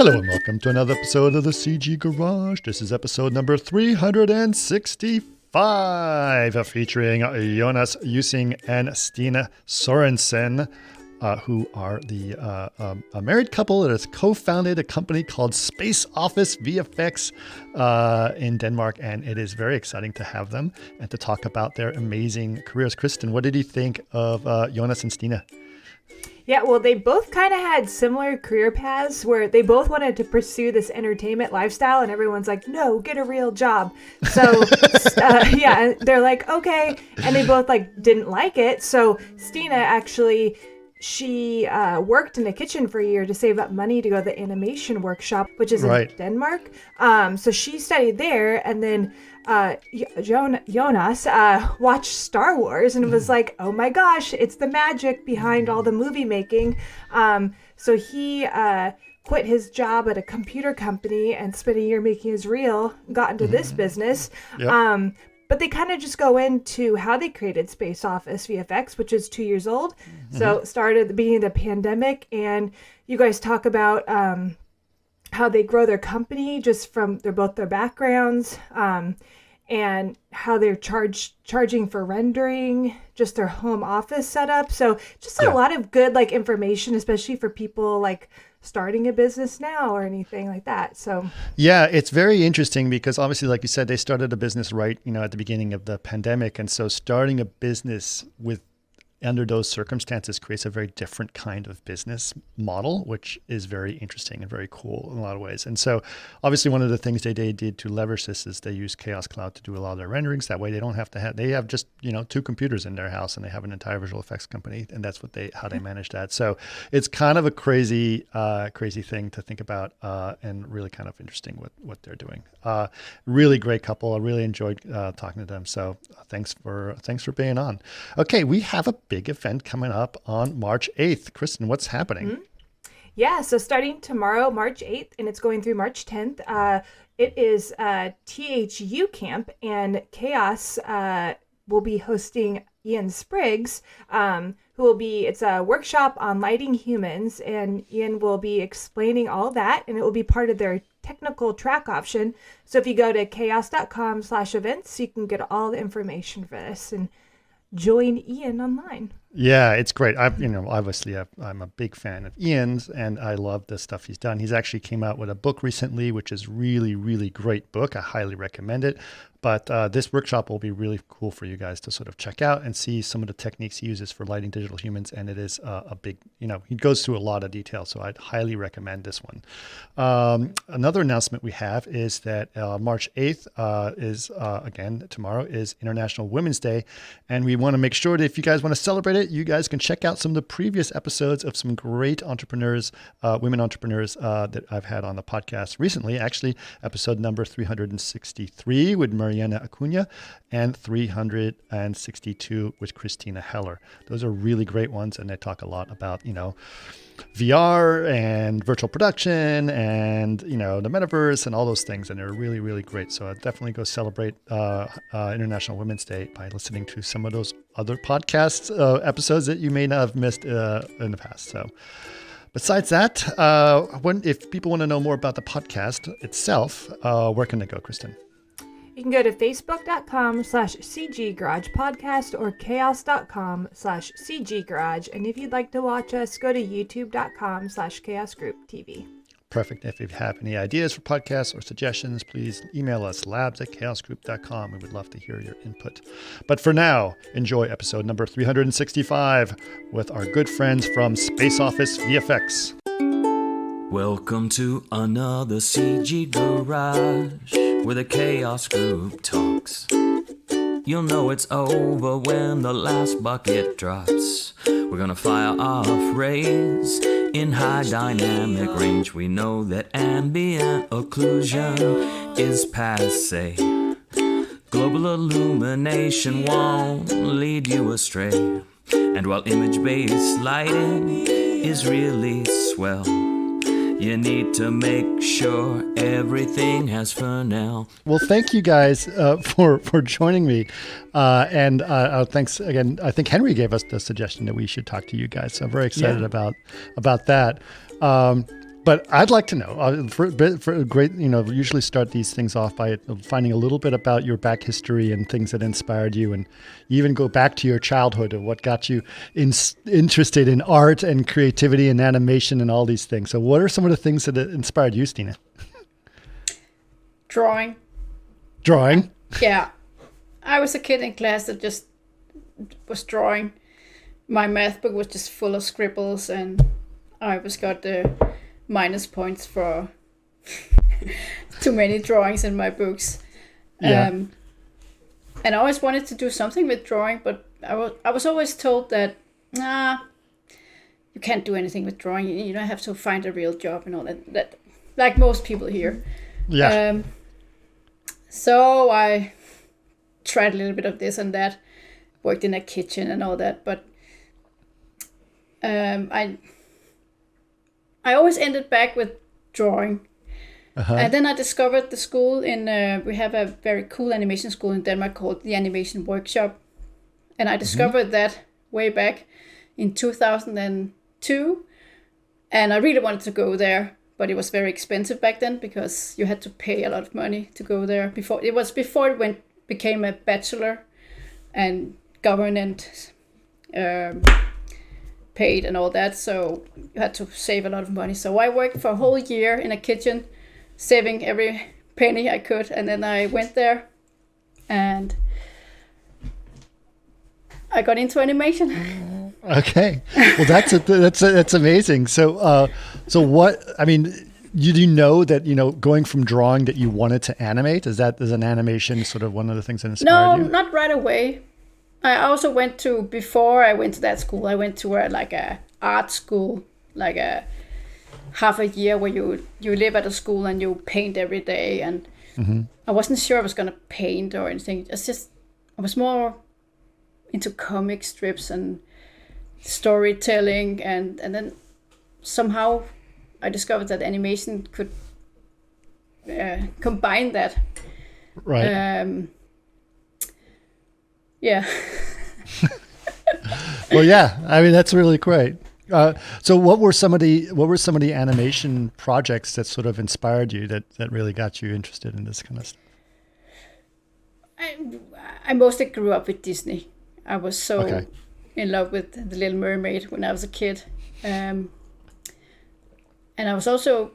Hello and welcome to another episode of the CG Garage. This is episode number 365, featuring Jonas Ussing and Stine Sørensen, who are a married couple that has co-founded a company called Space Office VFX in Denmark, and it is very exciting to have them and to talk about their amazing careers. Kristen, what did you think of Jonas and Stine? Yeah, well, they both kind of had similar career paths where they both wanted to pursue this entertainment lifestyle, and everyone's like, no, get a real job. So, yeah, they're like, okay. And they both didn't like it. So Stine actually, she worked in the kitchen for a year to save up money to go to the animation workshop, which is in Denmark. So she studied there, and then Jonas watched Star Wars and was like, oh my gosh, it's the magic behind all the movie making. So he quit his job at a computer company and spent a year making his reel, got into this business. Yep. But they kind of just go into how they created Space Office VFX, which is 2 years old. Mm-hmm. So it started at the beginning of the pandemic, and you guys talk about how they grow their company just from both their backgrounds, and how they're charging for rendering, just their home office setup. So just a lot of good information, especially for people starting a business now or anything like that. So yeah, it's very interesting because obviously, like you said, they started a business at the beginning of the pandemic, and so starting a business under those circumstances creates a very different kind of business model, which is very interesting and very cool in a lot of ways. And so obviously one of the things they did to leverage this is they use Chaos Cloud to do a lot of their renderings. That way they don't have to they have just, 2 computers in their house, and they have an entire visual effects company, and that's how they manage that. So it's kind of a crazy thing to think about, and really kind of interesting what they're doing. Really great couple. I really enjoyed talking to them. So thanks for being on. Okay, we have a big event coming up on March 8th. Kristen, what's happening? Mm-hmm. Yeah, so starting tomorrow, March 8th, and it's going through March 10th, it is THU Camp, and Chaos will be hosting Ian Spriggs, it's a workshop on lighting humans, and Ian will be explaining all that, and it will be part of their technical track option. So if you go to chaos.com/events, you can get all the information for this and join Ian online. Yeah, it's great. Obviously I'm a big fan of Ian's, and I love the stuff he's done. He's actually came out with a book recently, which is really, really great book. I highly recommend it. But this workshop will be really cool for you guys to sort of check out and see some of the techniques he uses for lighting digital humans. And it is a big, he goes through a lot of detail. So I'd highly recommend this one. Another announcement we have is that March 8th is, again, tomorrow is International Women's Day. And we want to make sure that if you guys want to celebrate it, you guys can check out some of the previous episodes of some great entrepreneurs, women entrepreneurs that I've had on the podcast recently. Actually, episode number 363 with Mariana Acuna and 362 with Christina Heller. Those are really great ones, and they talk a lot about, VR and virtual production and, the metaverse and all those things, and they're really, really great. So I'd definitely go celebrate International Women's Day by listening to some of those other podcast episodes that you may not have missed in the past. So besides that, if people want to know more about the podcast itself, where can they go, Kristen? You can go to facebook.com/CG Garage Podcast or chaos.com/CG Garage. And if you'd like to watch us, go to youtube.com/Chaos Group TV. Perfect. If you have any ideas for podcasts or suggestions, please email us labs@chaosgroup.com. We would love to hear your input. But for now, enjoy episode number 365 with our good friends from Space Office VFX. Welcome to another CG Garage, where the Chaos Group talks. You'll know it's over when the last bucket drops. We're gonna fire off rays in high dynamic range. We know that ambient occlusion is passé. Global illumination won't lead you astray. And while image-based lighting is really swell, you need to make sure everything has Fresnel. Well, thank you guys for joining me. And thanks again. I think Henry gave us the suggestion that we should talk to you guys. So I'm very excited about that. But I'd like to know, for a great, we usually start these things off by finding a little bit about your back history and things that inspired you, and even go back to your childhood of what got you interested in art and creativity and animation and all these things. So what are some of the things that inspired you, Stine? Drawing. Drawing? Yeah. I was a kid in class that just was drawing. My math book was just full of scribbles, and I always got the minus points for too many drawings in my books. Yeah. And I always wanted to do something with drawing, but I was always told that, you can't do anything with drawing. You don't have to find a real job and all that like most people here. Yeah. So I tried a little bit of this and that, worked in a kitchen and all that, but I always ended back with drawing. Uh-huh. And then I discovered the school we have a very cool animation school in Denmark called the Animation Workshop. And I discovered that way back in 2002. And I really wanted to go there, but it was very expensive back then because you had to pay a lot of money to go there. Before it became a bachelor and government paid and all that, so you had to save a lot of money. So I worked for a whole year in a kitchen, saving every penny I could, and then I went there and I got into animation. Okay, well that's amazing. So what? I mean, you do know that going from drawing that you wanted to animate. Is an animation sort of one of the things that inspired you? No, not right away. I also before I went to that school, I went to a art school, like a half a year where you live at a school and you paint every day. And I wasn't sure I was going to paint or anything. It's just, I was more into comic strips and storytelling. And then somehow I discovered that animation could combine that. Right. Yeah. Well, yeah. I mean, that's really great. So, what were some of the animation projects that sort of inspired you that really got you interested in this kind of stuff? I mostly grew up with Disney. I was so in love with The Little Mermaid when I was a kid, and I was also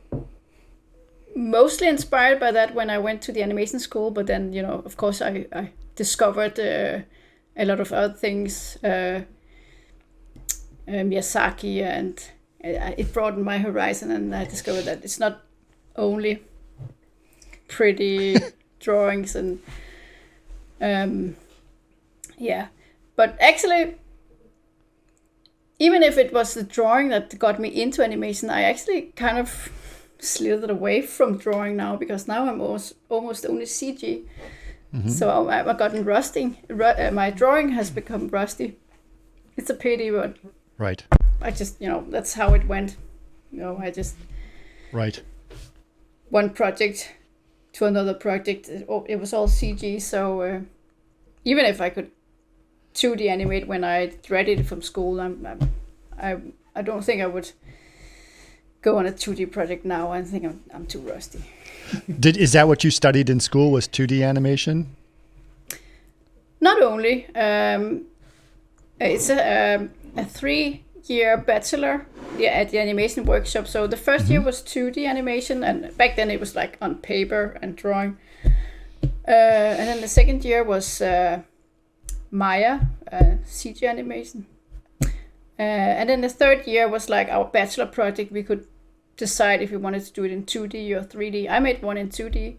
mostly inspired by that when I went to the animation school. But then, of course, I discovered a lot of other things, Miyazaki, and it broadened my horizon, and I discovered that it's not only pretty drawings and but actually, even if it was the drawing that got me into animation, I actually kind of slithered away from drawing now, because now I'm almost only CG. So I've gotten rusty. My drawing has become rusty. It's a pity, but right. I just, that's how it went. I just right. One project to another project. It was all CG. So even if I could 2D animate when I graduated from school, I don't think I would go on a 2D project now. I think I'm too rusty. Is that what you studied in school, was 2D animation? Not only. It's a 3-year bachelor at the animation workshop. So the first year was 2D animation, and back then it was like on paper and drawing. And then the second year was Maya, CG animation. And then the third year was like our bachelor project. We could decide if we wanted to do it in 2D or 3D. I made one in 2D.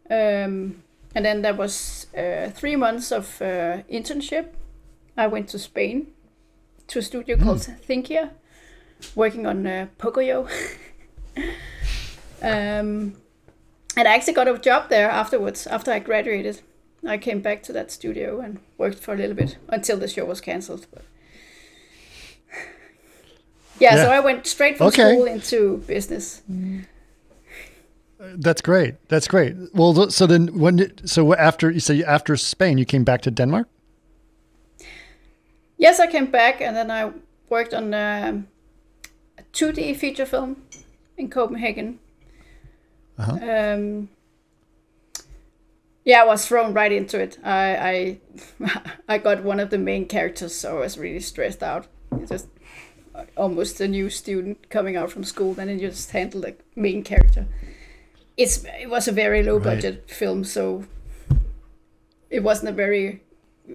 And then there was 3 months of internship. I went to Spain to a studio called Thinkia, working on Pocoyo. And I actually got a job there afterwards, after I graduated. I came back to that studio and worked for a little bit until the show was cancelled. But yeah, so I went straight from school into business. That's great. That's great. Well, so then after Spain, you came back to Denmark? Yes, I came back, and then I worked on a 2D feature film in Copenhagen. Uh-huh. Yeah, I was thrown right into it. I I got one of the main characters, so I was really stressed out. Just almost a new student coming out from school, then you just handle the main character. It was a very low budget film, so it wasn't a very.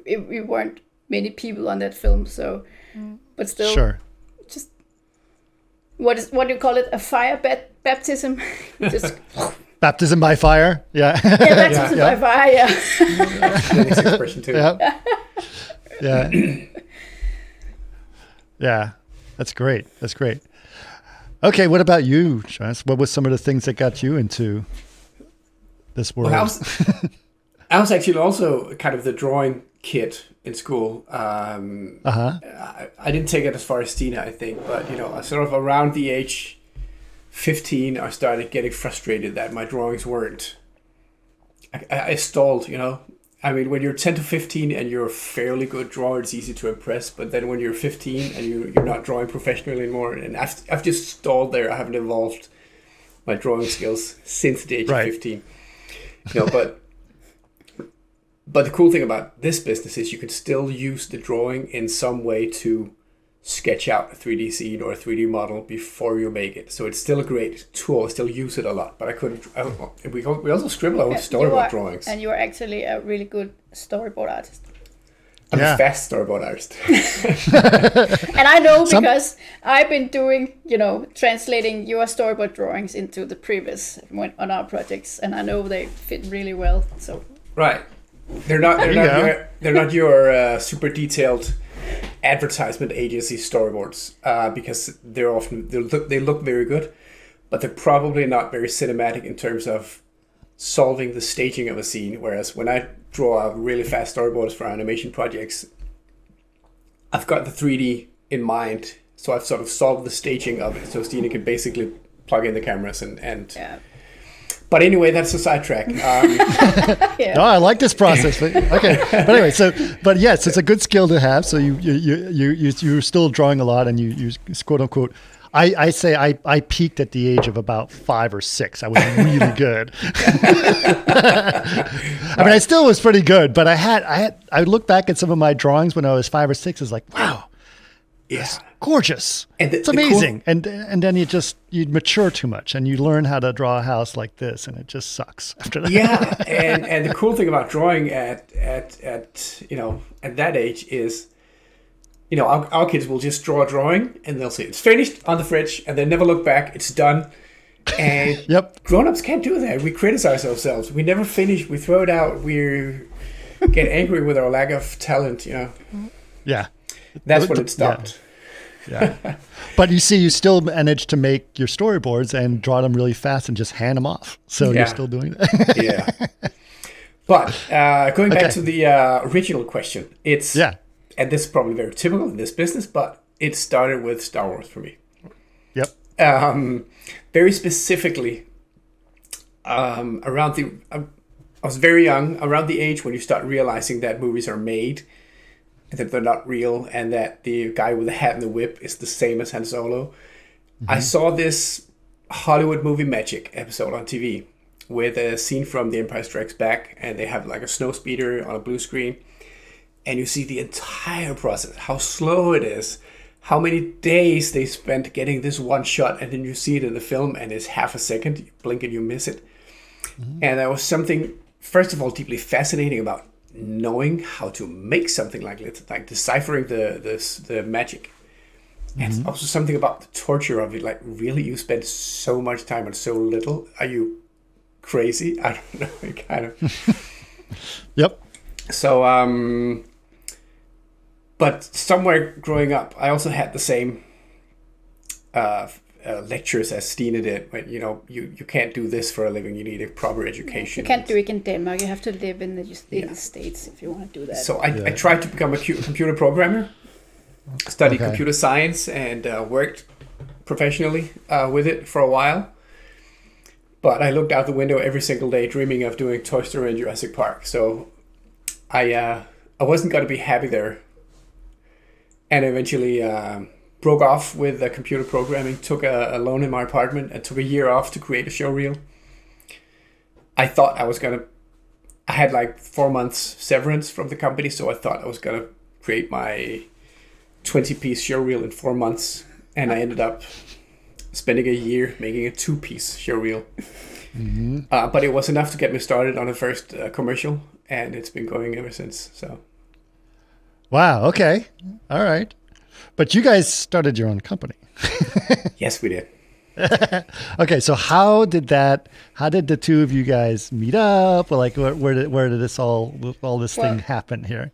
We weren't many people on that film, so but still, Sure. just what do you call it? A fire baptism? Just. Baptism by fire. Yeah. Yeah, baptism by fire. Yeah. Next expression too. Yeah. Yeah. Yeah. That's great. That's great. Okay, what about you, Jonas? What was some of the things that got you into this world? Well, I was actually also kind of the drawing kid in school. I didn't take it as far as Stine, I think, but sort of around the age 15, I started getting frustrated that my drawings weren't. I stalled, I mean, when you're 10 to 15 and you're a fairly good drawer, it's easy to impress. But then when you're 15 and you're not drawing professionally anymore, and I've just stalled there. I haven't evolved my drawing skills since the age of 15. But the cool thing about this business is you can still use the drawing in some way to sketch out a 3D scene or a 3D model before you make it. So it's still a great tool. I still use it a lot, but I couldn't. We also scribble our storyboard drawings. And you are actually a really good storyboard artist. I'm a fast storyboard artist. And I know because I've been doing, translating your storyboard drawings into the previous on our projects, and I know they fit really well. So right, they're not your super detailed advertisement agency storyboards because they look very good, but they're probably not very cinematic in terms of solving the staging of a scene. Whereas when I draw out really fast storyboards for animation projects, I've got the 3D in mind, so I've sort of solved the staging of it. So Stine can basically plug in the cameras and yeah. But anyway, that's a sidetrack. No, I like this process. But, okay, but anyway, yes, it's a good skill to have. So you're still drawing a lot, and you quote unquote. I say I peaked at the age of about 5 or 6. I was really good. I mean, I still was pretty good, but I look back at some of my drawings when I was 5 or 6. It's like, wow, it's gorgeous. And it's amazing. And then you mature too much, and you learn how to draw a house like this, and it just sucks after that. Yeah, and the cool thing about drawing at that age is, our kids will just draw a drawing and they'll say it's finished on the fridge and they never look back. It's done. And grown-ups can't do that. We criticize ourselves. We never finish. We throw it out. We get angry with our lack of talent. Yeah, that's when it stopped. Yeah. But you see, you still manage to make your storyboards and draw them really fast and just hand them off. So you're still doing that. Yeah. But going back to the original question, it's and this is probably very typical in this business, but it started with Star Wars for me. Yep. Very specifically, I was very young, around the age when you start realizing that movies are made, and that they're not real, and that the guy with the hat and the whip is the same as Han Solo. Mm-hmm. I saw this Hollywood movie magic episode on TV with a scene from The Empire Strikes Back, and they have like a snow speeder on a blue screen. And you see the entire process, how slow it is, how many days they spent getting this one shot, and then you see it in the film, and it's half a second, you blink and you miss it. Mm-hmm. And there was something, first of all, deeply fascinating about knowing how to make something like this, like deciphering the magic. And it's also something about the torture of it, like really you spend so much time on so little. Are you crazy? I don't know, kind of. Yep. So, but somewhere growing up, I also had the same lectures as Stine did. When you can't do this for a living. You need a proper education. You can't do it in Denmark. You have to live in the States if you want to do that. So I tried to become a computer programmer, studied computer science, and worked professionally with it for a while. But I looked out the window every single day, dreaming of doing Toy Story and Jurassic Park. So I wasn't going to be happy there. And eventually broke off with computer programming, took a loan in my apartment, and took a year off to create a showreel. I thought I had like 4 months severance from the company, so I thought I was going to create my 20-piece showreel in 4 months, and I ended up spending a year making a 2-piece showreel. Mm-hmm. But it was enough to get me started on the first commercial, and it's been going ever since. So, Wow. Okay. All right. But you guys started your own company. yes, we did. Okay. So how did the two of you guys meet up? Or like, where did all this thing happen here?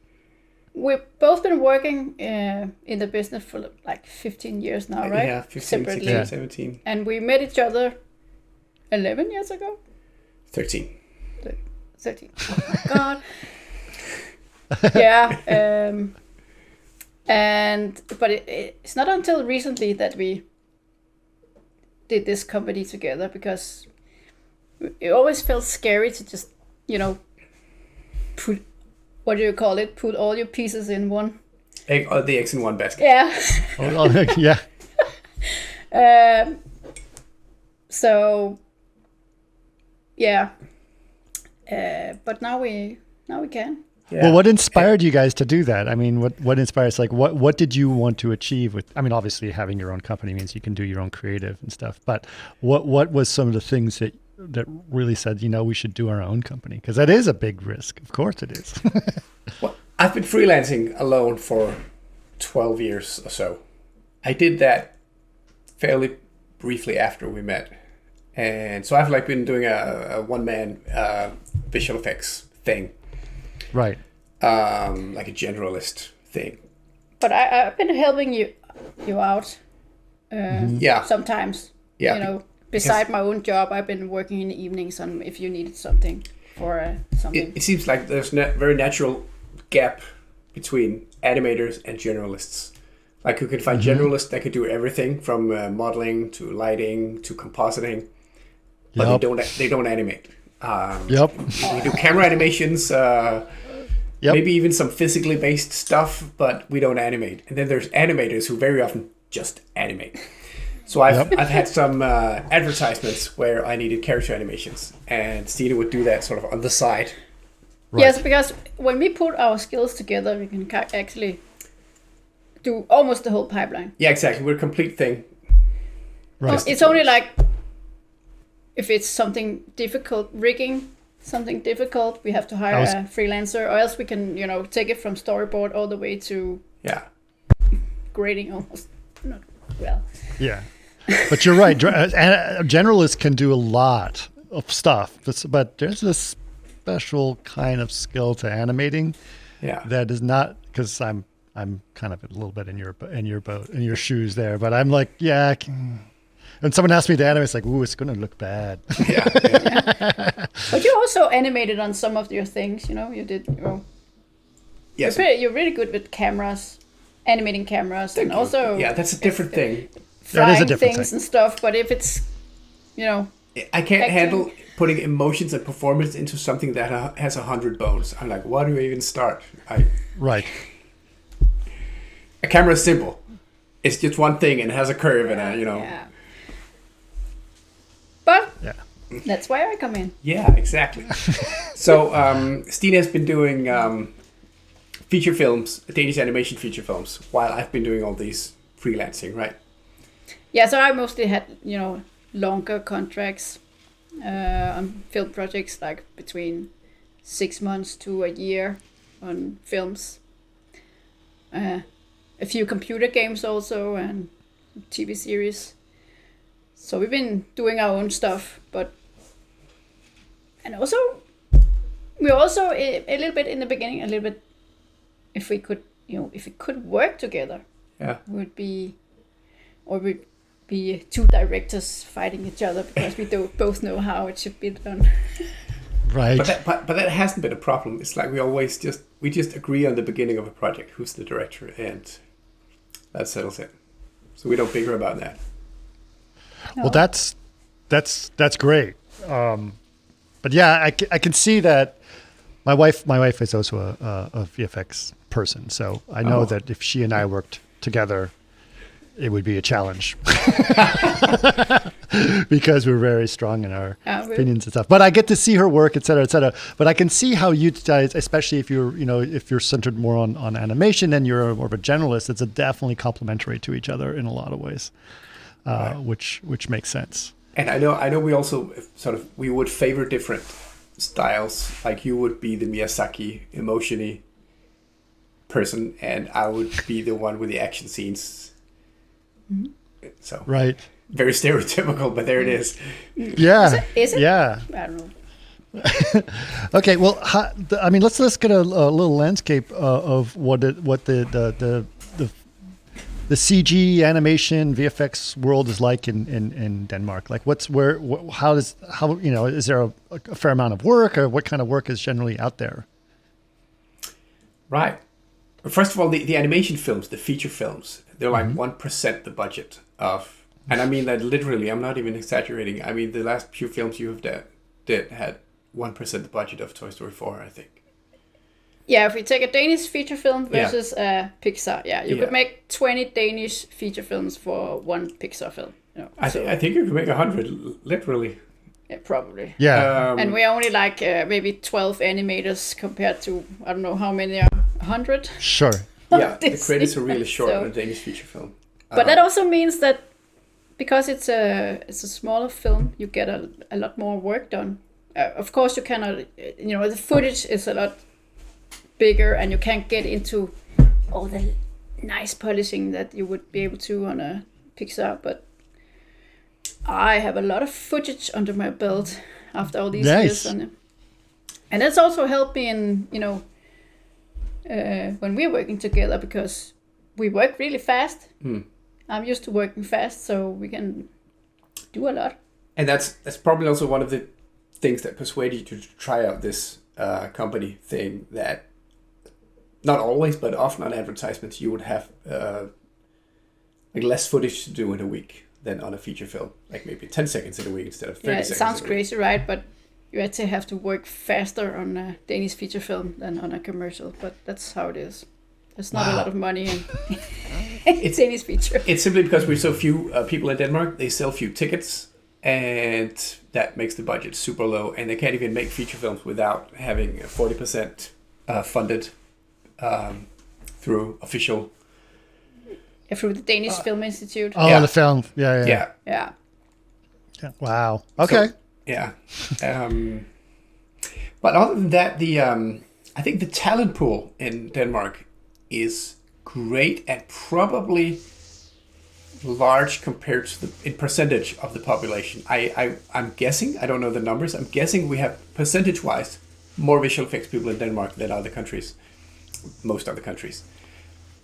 We've both been working in the business for like 15 years now, right? Yeah, 15, Separately. 16, 17. And we met each other 11 years ago? 13. 13. Oh my God. Yeah. But it's not until recently that we did this company together, because it always felt scary to just, put, what do you call it? Put all your pieces in one. The eggs in one basket. Yeah. Yeah. So, yeah. But now we can. Yeah. Well, what inspired you guys to do that? I mean, what inspires, like, what did you want to achieve with, I mean, obviously having your own company means you can do your own creative and stuff, but what was some of the things that really said, we should do our own company? Because that is a big risk. Of course it is. Well, I've been freelancing alone for 12 years or so. I did that fairly briefly after we met. And so I've been doing a one-man visual effects thing. Right. Like a generalist thing. But I've been helping you out. Yeah. Sometimes. Yeah. Beside my own job, I've been working in the evenings on if you needed something for something. It seems like there's a very natural gap between animators and generalists. Like you can find generalists that could do everything from modeling to lighting to compositing, but they don't animate. Yep. We do camera animations, maybe even some physically based stuff, but we don't animate. And then there's animators who very often just animate. So I've had some advertisements where I needed character animations, and Stine would do that sort of on the side. Right. Yes, because when we put our skills together, we can actually do almost the whole pipeline. Yeah, exactly. We're a complete thing. Right. It's only like if it's something difficult, rigging something difficult, we have to hire a freelancer, or else we can, take it from storyboard all the way to grading almost. Not well. Yeah. But you're right. Generalists can do a lot of stuff, but there's a special kind of skill to animating that is not, because I'm kind of a little bit in your boat, in your shoes there, but I'm like, when someone asks me to animate, it's like, ooh, it's going to look bad. Yeah. But you also animated on some of your things, you did. Yes. You're really good with cameras, animating cameras, and also that's a different thing. frying things and stuff. But if it's, I can't handle putting emotions and performance into something that has 100 bones. I'm like, where do I even start? Right. A camera is simple. It's just one thing and it has a curve and Yeah. But that's why I come in. Yeah, exactly. So Stine has been doing feature films, Danish animation feature films, while I've been doing all these freelancing, right? Yeah, so I mostly had, longer contracts on film projects, like between 6 months to a year on films. A few computer games also, and TV series. So we've been doing our own stuff, and also we're also a little bit in the beginning, a little bit, if we could work together, we'd be two directors fighting each other because we don't both know how it should be done. Right. But that hasn't been a problem. It's like we just agree on the beginning of a project who's the director, and that settles it. So we don't bicker about that. No. Well, that's great. But yeah, I can see that. My wife is also a VFX person, so I know that if she and I worked together, it would be a challenge because we're very strong in our opinions and stuff. But I get to see her work, et cetera, et cetera. But I can see how you guys, especially if you're centered more on animation and you're more of a generalist, it's definitely complementary to each other in a lot of ways, which makes sense. And I know we also we would favor different styles. Like you would be the Miyazaki emotiony person, and I would be the one with the action scenes. So right, very stereotypical, but there it is. Yeah, is it? Yeah. I don't know. Okay, well, let's get a little landscape of what the CG animation VFX world is like in Denmark. Like, is there a fair amount of work, or what kind of work is generally out there? Right. First of all, the animation films, the feature films, they're like 1% the budget of, and I mean that literally. I'm not even exaggerating. I mean the last few films you have did had 1% the budget of Toy Story 4, I think. Yeah, if we take a Danish feature film versus Pixar, you could make 20 Danish feature films for one Pixar film. You know, I think you could make 100, literally. Yeah, probably. Yeah. And we're only like maybe 12 animators compared to, I don't know how many are, 100? Sure. Yeah, the credits are really short on a Danish feature film. But that also means that because it's a smaller film, you get a lot more work done. Of course, you cannot, the footage is a lot bigger and you can't get into all the nice polishing that you would be able to on a Pixar, but I have a lot of footage under my belt after all these years on it. And that's also helped me in, when we're working together, because we work really fast. I'm used to working fast, so we can do a lot. And that's probably also one of the things that persuaded you to try out this company thing, that not always, but often on advertisements, you would have like less footage to do in a week than on a feature film, like maybe 10 seconds in a week instead of 30 seconds. Yeah, it sounds crazy, right? But you actually have to work faster on a Danish feature film than on a commercial, but that's how it is. There's not a lot of money in it's Danish feature. It's simply because we're so few people in Denmark, they sell few tickets, and that makes the budget super low, and they can't even make feature films without having 40% funded through official... through the Danish Film Institute. Oh, the film. Yeah. Wow. Okay. So, but other than that, I think the talent pool in Denmark is great and probably large compared to in percentage of the population. I'm guessing, I don't know the numbers, I'm guessing we have percentage-wise more visual effects people in Denmark than other countries, most other countries.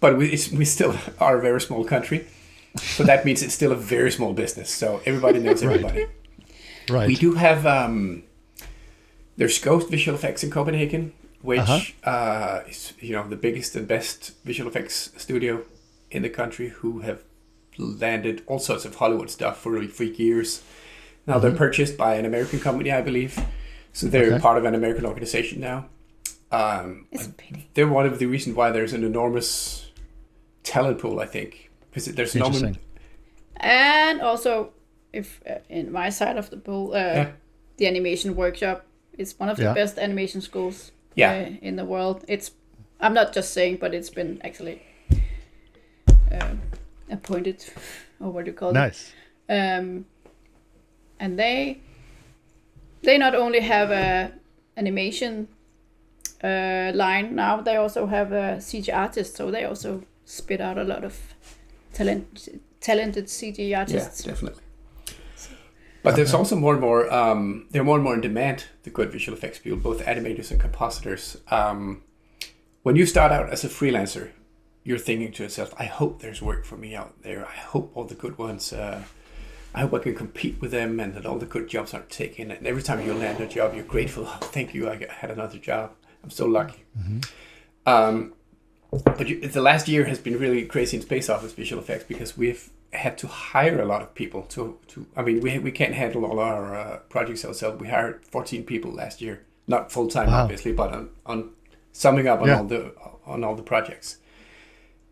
But we still are a very small country, so that means it's still a very small business. So everybody knows everybody. Right. We do have there's Ghost Visual Effects in Copenhagen, which is the biggest and best visual effects studio in the country, who have landed all sorts of Hollywood stuff for years. Now they're purchased by an American company, I believe, so they're part of an American organization now. It's a pity. They're one of the reasons why there's an enormous talent pool, I think, because there's no. And also, if in my side of the pool, the animation workshop is one of the best animation schools in the world. I'm not just saying, but it's been actually appointed, or what do you call it? Nice. And they not only have a animation line now, they also have a CG artist, so they also spit out a lot of talented CG artists. Yeah, definitely. But there's also more and more, they're more and more in demand, the good visual effects people, both animators and compositors. When you start out as a freelancer, you're thinking to yourself, I hope there's work for me out there. I hope all the good ones, I hope I can compete with them, and that all the good jobs aren't taken. And every time you land a job, you're grateful. Oh, thank you, I had another job. I'm so lucky. But the last year has been really crazy in Space Office visual effects, because we've had to hire a lot of people we can't handle all our projects ourselves. We hired 14 people last year, not full time obviously, but on summing up on all the projects.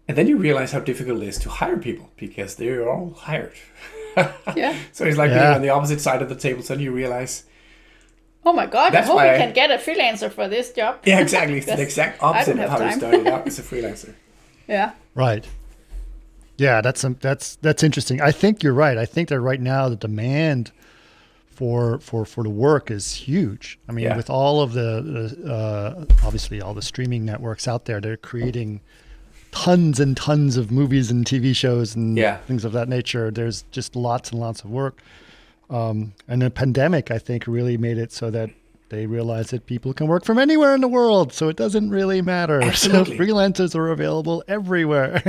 And then you realize how difficult it is to hire people because they're all hired. Yeah. So it's like Yeah. being on the opposite side of the table. Suddenly you realize, Oh my God! That's I hope why we can get a freelancer for this job. yeah, exactly. It's the exact opposite don't of have how you time. started out as a freelancer. Yeah. Right. Yeah, that's interesting. I think you're right. I think that right now the demand for the work is huge. I mean, Yeah. with all of the obviously all the streaming networks out there, they're creating tons and tons of movies and TV shows and Yeah. things of that nature. There's just lots and lots of work. And the pandemic, I think, really made it so that they realized that people can work from anywhere in the world, so it doesn't really matter. Absolutely. So freelancers are available everywhere.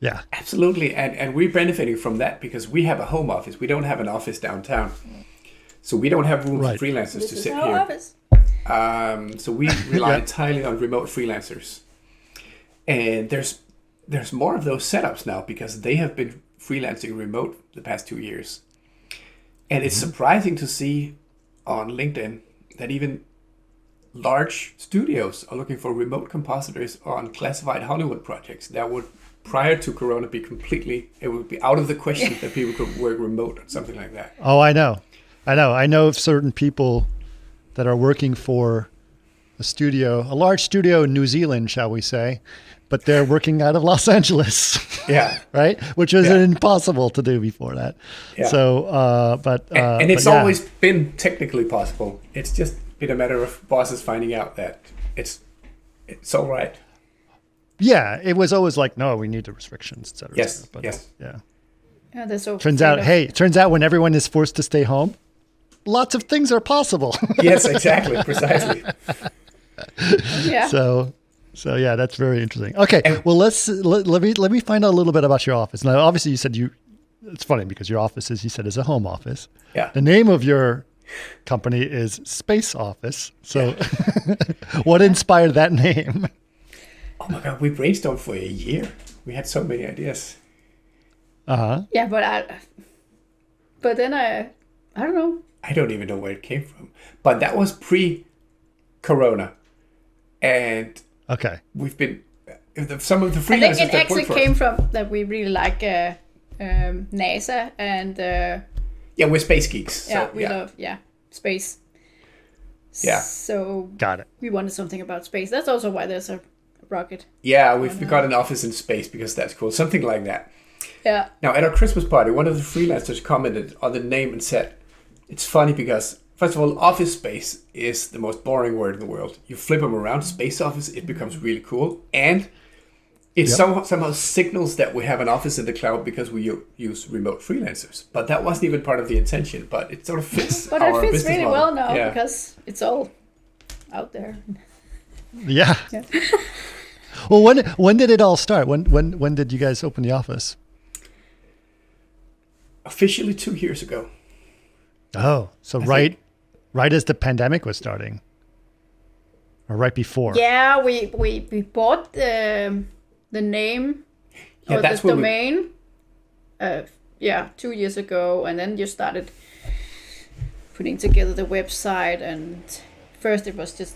Yeah. Absolutely. And we're benefiting from that because we have a home office. We don't have an office downtown. So we don't have room Right. for freelancers This to is sit our here. office. So we rely Yeah. entirely on remote freelancers. And there's more of those setups now because they have been freelancing remote the past 2 years. And it's surprising to see on LinkedIn that even large studios are looking for remote compositors on classified Hollywood projects that would, prior to Corona, it would be out of the question that people could work remote or something like that. Oh, I know. I know of certain people that are working for a large studio in New Zealand, shall we say, but they're working out of Los Angeles. Yeah. Right? Which was Yeah. impossible to do before that. Yeah. So, And it's but yeah. always been technically possible. It's just been a matter of bosses finding out that it's all right. Yeah, it was always like, no, we need the restrictions, et cetera. et Yes, cetera. But, yes. yeah. Yeah, they're so Turns afraid out when everyone is forced to stay home, lots of things are possible. Yes, exactly, precisely. Yeah. So yeah, that's very interesting. Okay, well let me find out a little bit about your office. Now, obviously, you said it's funny because your office is a home office. Yeah. The name of your company is Space Office. So, what inspired that name? Oh my God, we brainstormed for a year. We had so many ideas. Yeah, but then I don't know. I don't even know where it came from. But that was pre-Corona. And Okay. we've been... Some of the I think freelancers it that actually work for came us... from that we really like NASA and Yeah, we're space geeks. So, yeah, we love space. Yeah. So Got it. we wanted something about space. That's also why there's a rocket. Yeah, we've got an office in space because that's cool. Something like that. Yeah. Now, at our Christmas party, one of the freelancers commented on the name and said, it's funny because, first of all, office space is the most boring word in the world. You flip them around, space office, it becomes really cool. And it somehow signals that we have an office in the cloud because we use remote freelancers. But that wasn't even part of the intention, but it sort of fits But our it fits business really model. well now Yeah. because it's all out there. Yeah. Well, when did it all start? When did you guys open the office? Officially 2 years ago. Oh, so right as the pandemic was starting, or right before? Yeah, we bought the name or the that's when domain 2 years ago, and then you started putting together the website, and first it was just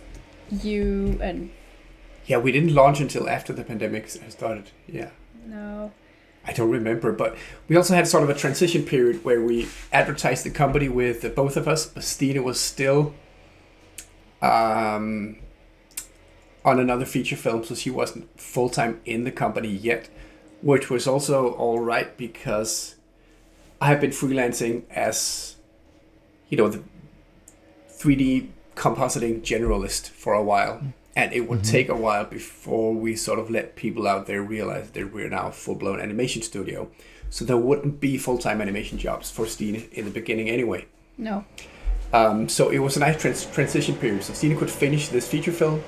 you and Yeah, we didn't launch until after the pandemic started. Yeah. no. I don't remember, but we also had sort of a transition period where we advertised the company with both of us. Stine was still on another feature film, so she wasn't full-time in the company yet, which was also all right because I have been freelancing as, the 3D compositing generalist for a while. And it would take a while before we sort of let people out there realize that we're now a full-blown animation studio. So there wouldn't be full-time animation jobs for Stine in the beginning anyway. No. So it was a nice transition period. So Stine could finish this feature film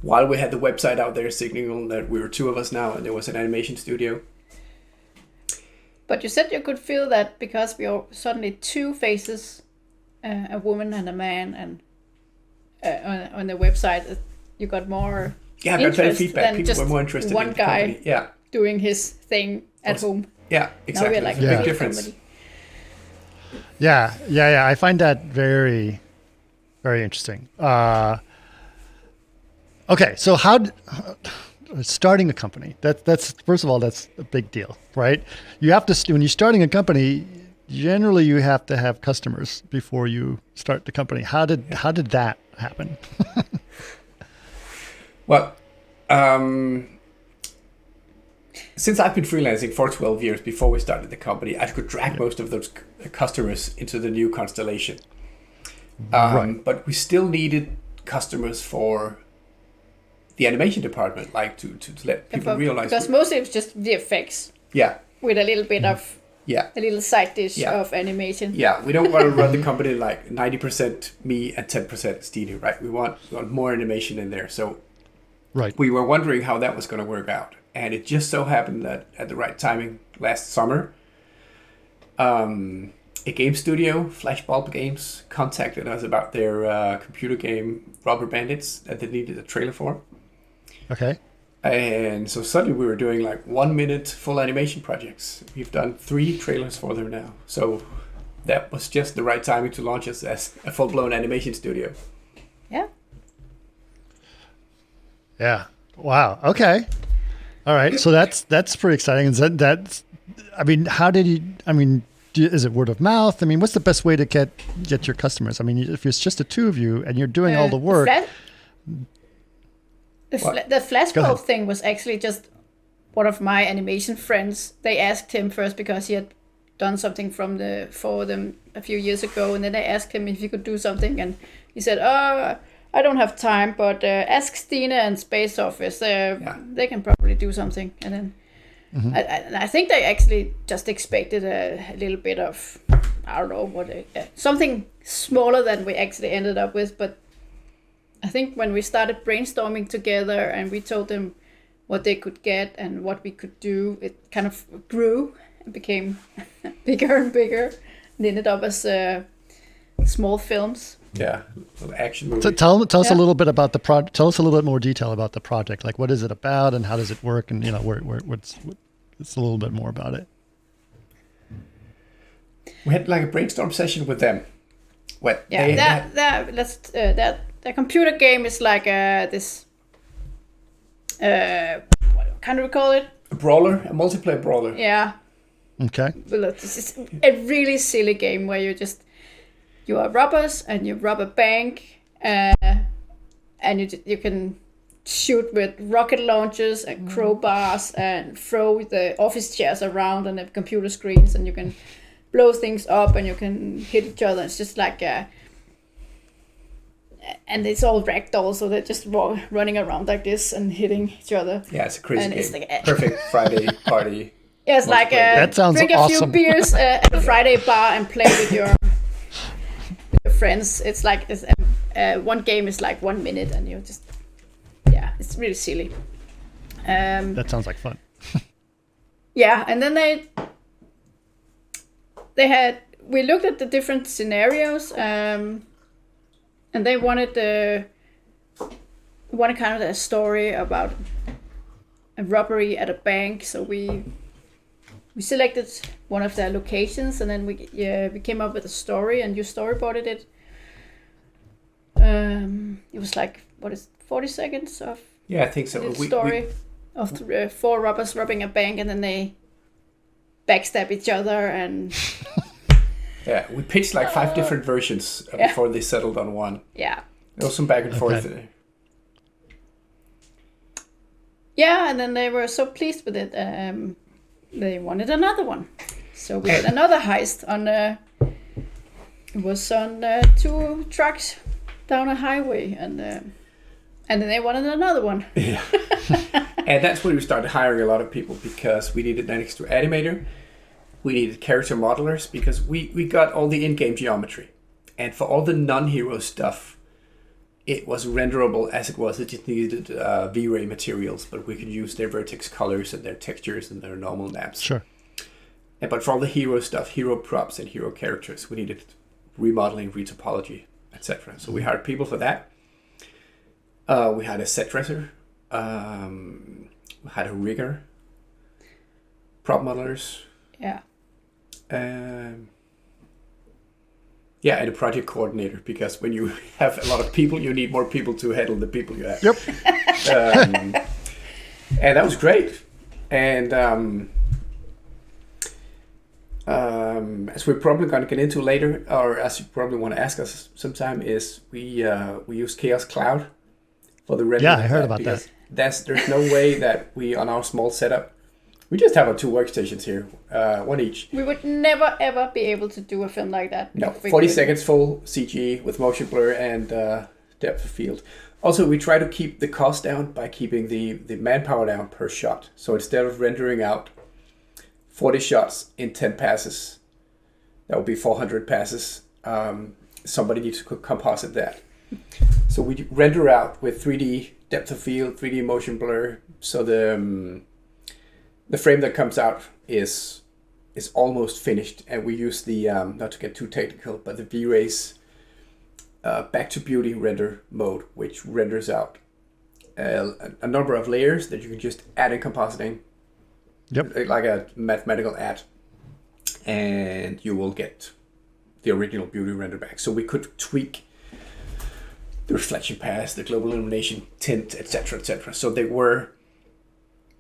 while we had the website out there signaling that we were two of us now and there was an animation studio. But you said you could feel that because we are suddenly two faces, a woman and a man, and on the website you got more Yeah, I got better interest feedback. than People just were more interested one in the guy company. Yeah, doing his thing at home. yeah, exactly. Now we're like There's a a big big difference. company. Yeah. I find that very, very interesting. Okay, so starting a company. That's first of all, that's a big deal, right? You have to, when you're starting a company, generally you have to have customers before you start the company. How did that happen? Well, since I've been freelancing for 12 years before we started the company, I could drag most of those customers into the new constellation. Right. But we still needed customers for the animation department, like to let people realize. Because mostly it was just VFX. Yeah. With a little bit of a little side dish of animation. Yeah, we don't want to run the company like 90% me and 10% Stine, right? We want more animation in there. So we were wondering how that was going to work out. And it just so happened that at the right timing last summer, a game studio, Flashbulb Games, contacted us about their computer game Rubber Bandits that they needed a trailer for. Okay. And so suddenly we were doing like 1 minute full animation projects. We've done 3 trailers for them now. So that was just the right timing to launch us as a full-blown animation studio. Yeah. Yeah. Wow. Okay. All right. So that's pretty exciting. That's, I mean, how did you, I mean, is it word of mouth? I mean, what's the best way to get your customers? I mean, if it's just the two of you and you're doing all the work. The Flashbulb thing was actually just one of my animation friends. They asked him first because he had done something for them a few years ago, and then they asked him if he could do something, and he said, "Oh, I don't have time, but ask Stine and Space Office. They can probably do something." And then I think they actually just expected a little bit of, I don't know, something smaller than we actually ended up with, but I think when we started brainstorming together and we told them what they could get and what we could do, it kind of grew and became bigger and bigger and ended up as small films. Yeah, little action movie. So tell us a little bit about the project. Tell us a little bit more detail about the project. Like, what is it about and how does it work? And, what's a little bit more about it. We had like a brainstorm session with them. The computer game is like this. What kind do we call it? A brawler, a multiplayer brawler. Yeah. Okay. Well, this is a really silly game where you are robbers and you rob a bank, and you can shoot with rocket launchers and crowbars and throw the office chairs around and the computer screens, and you can blow things up and you can hit each other. It's just like and it's all ragdoll, so they're just running around like this and hitting each other. Yeah, it's a crazy and game. It's like Perfect Friday party. Yeah, it's like that sounds drink awesome. a few beers at a Friday bar and play with your friends. It's like one game is like 1 minute, and you just it's really silly. That sounds like fun. Yeah, and then we looked at the different scenarios, and they wanted kind of a story about a robbery at a bank. So we selected one of their locations, and then we came up with a story, and you storyboarded it. It was like 40 seconds of I think so. Story of 4 robbers robbing a bank, and then they backstab each other and. Yeah, we pitched like 5 different versions before they settled on one. Yeah. There was some back and forth. Yeah, and then they were so pleased with it. They wanted another one, so we did another heist on. It was on 2 trucks down a highway, and then they wanted another one. Yeah. And that's when we started hiring a lot of people, because we needed an extra animator. We needed character modelers, because we got all the in-game geometry. And for all the non-hero stuff, it was renderable as it was. It just needed V-Ray materials, but we could use their vertex colors and their textures and their normal maps. Sure. But for all the hero stuff, hero props and hero characters, we needed remodeling, retopology, etc. So we hired people for that. We had a set dresser. We had a rigger. Prop modelers. Yeah. And a project coordinator, because when you have a lot of people, you need more people to handle the people you have. Yep. And that was great. And as we're probably going to get into later, or as you probably want to ask us sometime, is we use Chaos Cloud for the rendering. Yeah, I heard about that. There's no way that we, on our small setup, we just have our 2 workstations here, one each. We would never ever be able to do a film like that. No, 40 seconds full CG with motion blur and depth of field. Also, we try to keep the cost down by keeping the manpower down per shot. So instead of rendering out 40 shots in 10 passes, that would be 400 passes. Somebody needs to composite that. So we render out with 3D depth of field, 3D motion blur. So the frame that comes out is almost finished, and we use the not to get too technical, but the V-Rays back to beauty render mode, which renders out a number of layers that you can just add in compositing. Yep. Like a mathematical add, and you will get the original beauty render back. So we could tweak the reflection path, the global illumination, tint, etc., etc. So they were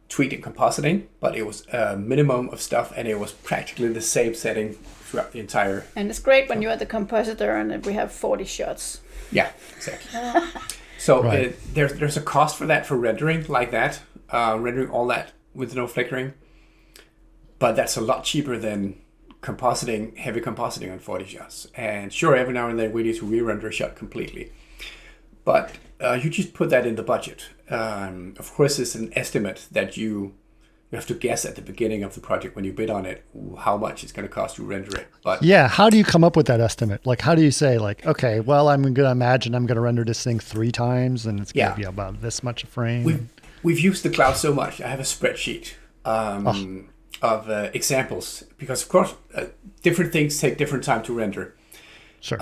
tweaked in compositing, but it was a minimum of stuff, and it was practically the same setting throughout the entire. And it's great when you're the compositor and we have 40 shots. Yeah, exactly. So Right. There's a cost for that, for rendering like that, rendering all that with no flickering. But that's a lot cheaper than heavy compositing on 40 shots. And sure, every now and then we need to re-render a shot completely. But you just put that in the budget. Of course, it's an estimate that you have to guess at the beginning of the project when you bid on it how much it's going to cost to render it. But Yeah, how do you come up with that estimate? Like, how do you say, like, okay, well, I'm going to imagine I'm going to render this thing 3 times, and it's going to be about this much a frame. We've used the cloud so much. I have a spreadsheet of examples because, of course, different things take different time to render. Sure.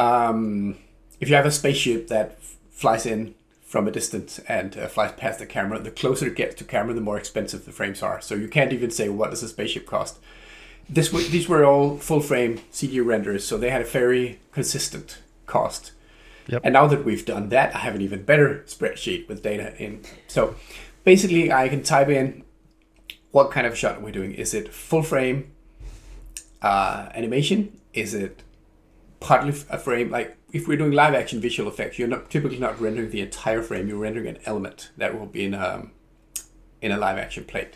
If you have a spaceship that flies in from a distance and flies past the camera, the closer it gets to camera, the more expensive the frames are. So you can't even say, what does a spaceship cost? These were all full frame CG renders, so they had a very consistent cost. Yep. And now that we've done that, I have an even better spreadsheet with data in. So basically, I can type in what kind of shot we're doing. Is it full frame animation? Is it partly a frame? Like if we're doing live action visual effects, you're typically not rendering the entire frame. You're rendering an element that will be in a live action plate.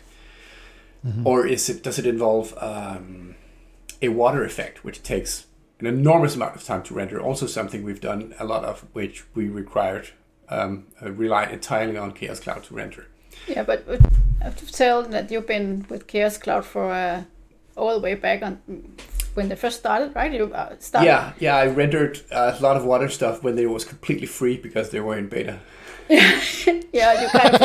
Mm-hmm. Or does it involve a water effect, which takes an enormous amount of time to render? Also something we've done a lot of, which we relied entirely on Chaos Cloud to render. Yeah, but I have to tell that you've been with Chaos Cloud for all the way back on when they first started, right? You started. Yeah, I rendered a lot of water stuff when they was completely free because they were in beta. Yeah, you kind of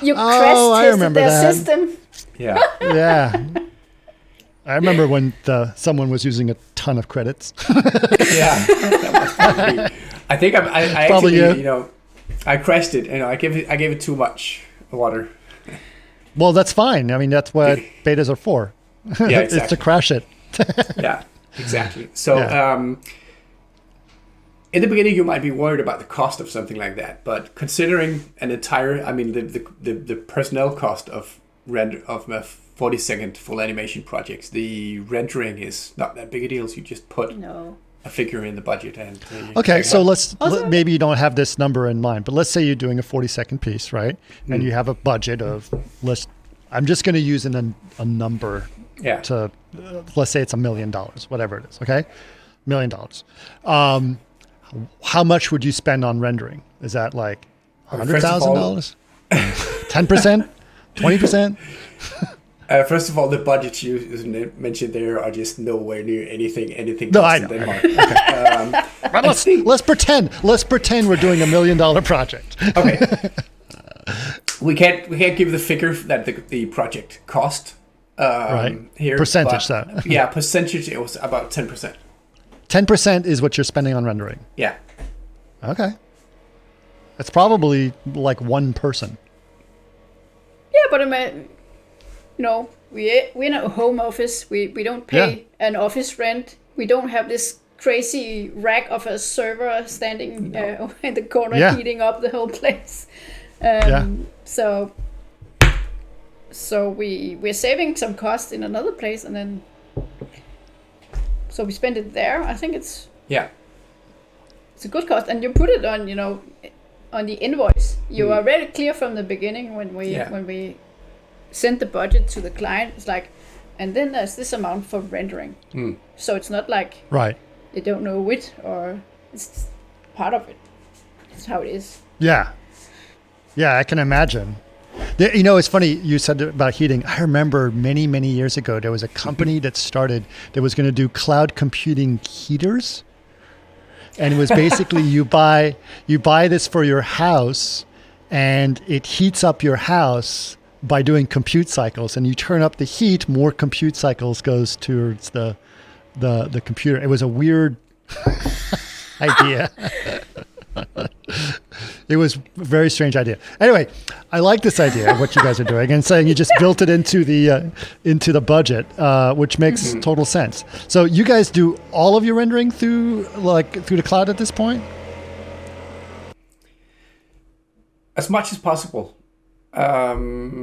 you crash I tested remember their that. system. Yeah. Yeah. I remember when someone was using a ton of credits. Yeah, that was probably. I think I Probably actually, you. I crashed it. I gave it too much water. Well, that's fine. I mean, that's what betas are for. Yeah, It's to exactly. crash it. Yeah, exactly. So, Yeah. in the beginning, you might be worried about the cost of something like that, but considering the personnel cost of a 40-second full animation projects, the rendering is not that big a deal. So you just put a figure in the budget and. Okay, so maybe you don't have this number in mind, but let's say you're doing a 40-second piece, right? And you have a budget of I'm just going to use a number. Yeah. To let's say it's $1 million, whatever it is. Okay, $1 million. How much would you spend on rendering? Is that like $100,000? 10%? 20%? First of all, the budgets you mentioned there are just nowhere near anything No, I costs know. in Denmark. But let's pretend we're doing $1 million project. Okay. We can't give the figure that the project cost. Right. Here, Percentage but, that. Yeah, percentage. It was about 10%. 10% is what you're spending on rendering. Yeah. Okay. It's probably like one person. Yeah, but we're in a home office. We don't pay an office rent. We don't have this crazy rack of a server standing in the corner heating up the whole place. So so we're saving some cost in another place, and then so we spend it there. I think it's a good cost, and you put it on, on the invoice. You are very clear from the beginning when we send the budget to the client. It's like, and then there's this amount for rendering. So it's not like they don't know it, or it's part of it. It's how it is. Yeah, I can imagine. It's funny you said about heating. I remember many years ago there was a company that was going to do cloud computing heaters. And it was basically you buy this for your house, and it heats up your house by doing compute cycles. And you turn up the heat, more compute cycles goes towards the computer. It was a weird idea. It was a very strange idea. Anyway, I like this idea of what you guys are doing, and saying you just built it into the budget, which makes total sense. So you guys do all of your rendering through the cloud at this point? As much as possible. I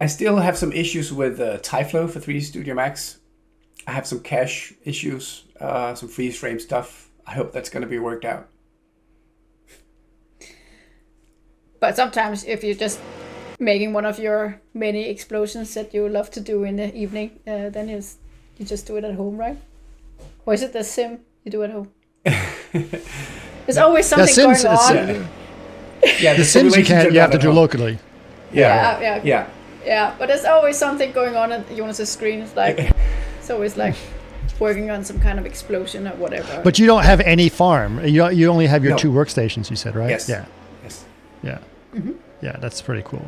still have some issues with Tyflow for 3D Studio Max. I have some cache issues, some freeze frame stuff. I hope that's going to be worked out. But sometimes if you're just making one of your many explosions that you love to do in the evening, then you just do it at home, right? Or is it the sim you do at home? There's always something going on. The Sims you have to do locally. Yeah, but there's always something going on at Jonas' screen. It's like it's always like working on some kind of explosion or whatever. But you don't have any farm. You only have your 2 workstations, you said, right? Yes. Yeah. Yes. Yeah. Mm-hmm. Yeah, that's pretty cool.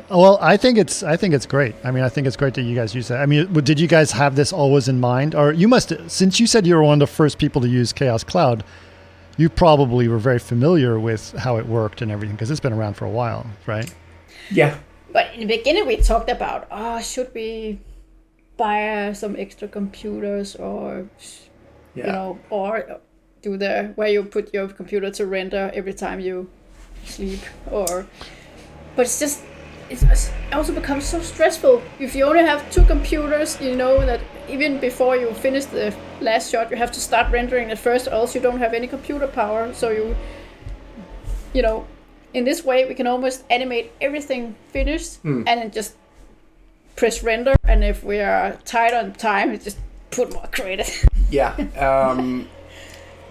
Well, I think it's great. I mean, I think it's great that you guys use that. I mean, did you guys have this always in mind? Or you must, since you said you were one of the first people to use Chaos Cloud, you probably were very familiar with how it worked and everything, because it's been around for a while, right? Yeah. But in the beginning, we talked about, should we buy some extra computers, or or do where you put your computer to render every time you sleep, but it's also becomes so stressful. If you only have 2 computers, you know that even before you finish the last shot, you have to start rendering it first, or else you don't have any computer power. So in this way, we can almost animate everything finished and then just press render. And if we are tight on time, we just put more credit. Yeah.